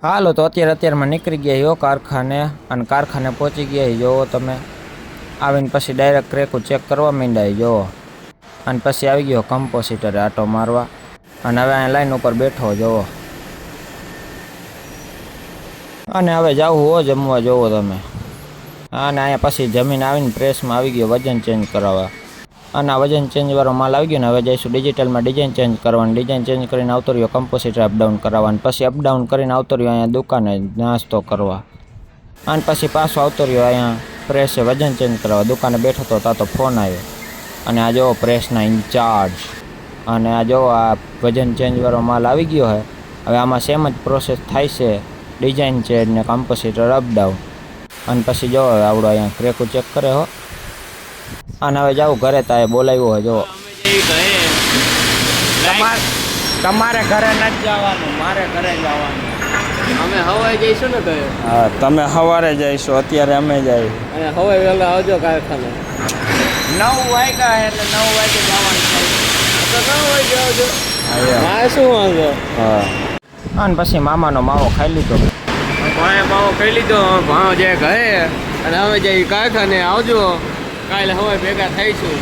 હાલો તો અત્યારમાં નીકળી ગયા છો કારખાને અને કારખાને પહોંચી ગયા જોવો તમે આવીને પછી ડાયરેક્ટ ક્રેકું ચેક કરવા માંડ્યા જોવો અને પછી આવી ગયો કમ્પોસિટરે આટો મારવા અને હવે અહીંયા લાઈન ઉપર બેઠો જોવો અને હવે જાવું હો જમવા જોવો તમે અને અહીંયા પછી જમીન આવીને પ્રેસમાં આવી ગયો વજન ચેન્જ કરાવવા અને આ વજન ચેન્જવાળો માલ આવી ગયો ને હવે જઈશું ડિજિટલમાં ડિઝાઇન ચેન્જ કરવાની ડિઝાઇન ચેન્જ કરીને આવતો રહ્યો કમ્પોસિટર અપડાઉન કરાવવાનું પછી અપડાઉન કરીને આવતો રહ્યો અહીંયા દુકાને નાસ્તો કરવા અને પછી પાછો આવતો રહ્યો અહીંયા પ્રેસે વજન ચેન્જ કરાવવા દુકાને બેઠો તો તા તો ફોન આવ્યો અને આ જો પ્રેસના ઇન્ચાર્જ અને આ જો આ વજન ચેન્જવાળો માલ આવી ગયો છે હવે આમાં સેમ જ પ્રોસેસ થાય છે ડિઝાઇન ચેન્જ ને કમ્પોસિટર અપડાઉન અને પછી જો આવડો અહીંયા ક્રેકું ચેક કરે હો અને હવે જાઉં ઘરે તાએ બોલાવ્યો હોય જો તમારે ઘરે નથી જવાનું મારે ઘરે જવાનું અમે હવાઈ જઈશું ને ગયો હા તમે સવારે જઈશું અત્યારે અમે જઈએ અને હવાઈ વહેલા આવજો કારખાને 9 વાગ્યા એટલે 9 વાગે જવાનું તો ન હોય આવજો હા હા શું વાંધો હા અને પછી મામાનો માવો ખાઈ લીધો ભાઈ માવો ખાઈ લીધો ભાવ જાય ઘરે અને અમે જઈ કારખાને આવજો કાલે હવાઈ ભેગા થઈશું